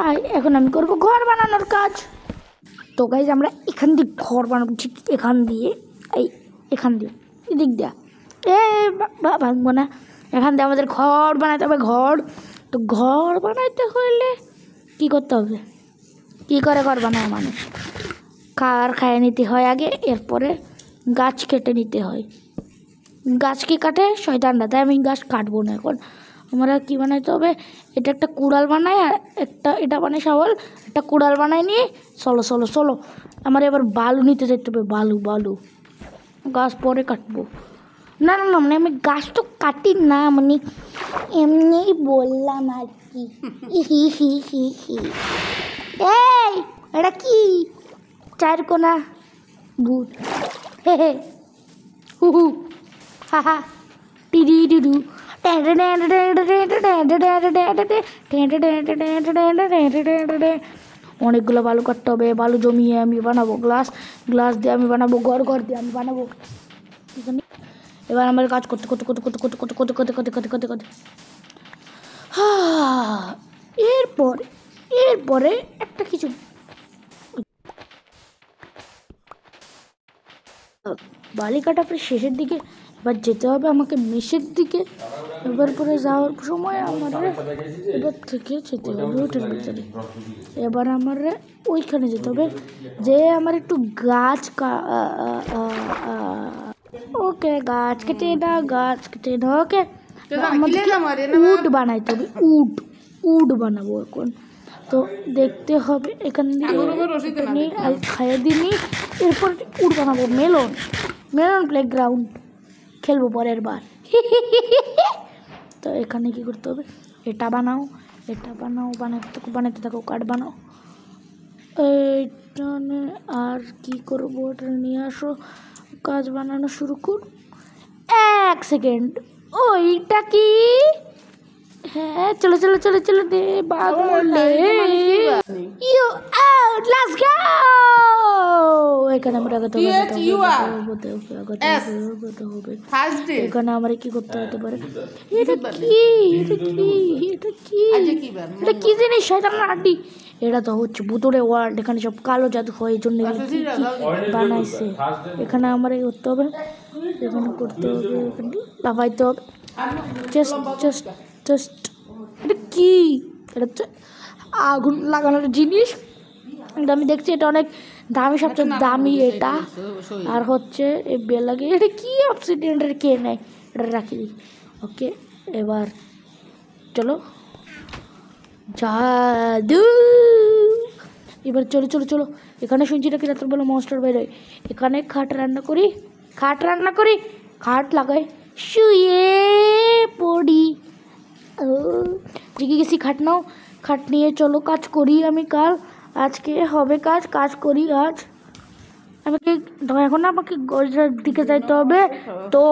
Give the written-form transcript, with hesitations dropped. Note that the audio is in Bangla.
তাই এখন আমি করব ঘর বানানোর কাজ। তো গাইজ আমরা এখান দিয়ে ঘর বানাবো, ঠিক এখান দিয়ে, এই এখান দিয়ে, এদিক দিয়া, ভাঙবো না, এখান দিয়ে আমাদের ঘর বানাতে হবে। ঘর, তো ঘর বানাইতে হইলে কি করতে হবে, কি করে ঘর বানায় মানুষ, খায় নিতে হয় আগে, এরপরে গাছ কেটে নিতে হয়। গাছ কি কাটে শয়তানরা, তাই আমি গাছ কাটবো না। এখন আমরা কি বানাইতে হবে, এটা একটা কুড়াল বানাই, আর একটা এটা বানাই শাওয়াল, একটা কুড়াল বানাই নিয়ে চলো চলো চলো আমার এবার বালু নিতে যেতে হবে। বালু বালু গাছ পরে কাটবো। না না না, মানে আমি গাছ তো কাটি না, মানে এমনি বললাম আর কি। হি হি হি হি। এই এটা কি, চার কোনা ভূত, হে হে হু হু হা হা টিডি ডিডু। অনেকগুলো বালু কাটতে হবে, বালু জমিয়ে আমি বানাবো গ্লাস, গ্লাস দিয়ে আমি বানাবো ঘর, ঘর দিয়ে আমি বানাবো। এবার আমার কাজ করতে করতে করতে করতে করতে করতে করতে করতে করতে করতে করতে করতে এরপরে এরপরে একটা কিছু বালি কাটা প্রায় শেষের দিকে, এবার যেতে হবে আমাকে মেষের দিকে। এবার পরে যাওয়ার সময় আমার এবার থেকে যেতে হবে ওটার ভিতরে। এবার আমার ওইখানে যেতে হবে, যে আমার একটু গাছ ওকে গাছ কেটে না, গাছ কেটে না, ওকে আমাদেরকে উড বানাইতে হবে, উড উড বানাবো এখন। তো দেখতে হবে এখান দিয়ে খাইয়ে দিনই, এরপর উড বানাবো। মেলন, মেলন প্লেগ্রাউন্ড খেলবো পরের বার। তো এখানে কি করতে হবে, এটা বানাও, এটা বানাও, বানাতে থাকো, কাঠ বানাও। এইটা আর কি করবো, এটা নিয়ে আসো, কাজ বানানো শুরু কর। 1 সেকেন্ড, ওইটা কি, হ্যাঁ চলো চলো চলো চলো দে বাগলে ইউ আউট, লেটস গো। এখানে আমরা আগাতে হবে, এখানে আমরা কি করতে হতে পারে, এটা কি, এটা কি, এটা কি, এটা কি জিনিস, শয়তান আড্ডি। এটা তো হচ্ছে ভুতুড়ে ওয়ার্ল্ড, এখানে সব কালো জাদু হয়, এই জন্য কি বানাইছে। এখানে আমার এই করতে হবে, এখানে করতে হবে, এখানে লাফাইতে হবে, জাস্ট জাস্ট জাস্ট। এটা কি, এটা হচ্ছে আগুন লাগানোর জিনিস, এটা আমি দেখছি, এটা অনেক দামি, সবচেয়ে দামি এটা। আর হচ্ছে এই বেল লাগে, এটা কি অক্সিডেন্টের কে নেয়, এটা রাখি দিই। ওকে এবার চলো, জাদু। এবার চলো চলো চলো, এখানে শুনছি নাকি রাত্রবেলা মনস্টার বেরোয়। এখানে খাট রান্না করি, খাট রান্না করি, খাট লাগাই, শুয়ে পড়ি। জেগে গেছি, খাট নাও, খাট নিয়ে চলো কাজ করি। আমি কাল, আজকে হবে কাজ, কাজ করি আজ। আমাকে এখন আমাকে গজরার দিকে যাইতে হবে। তো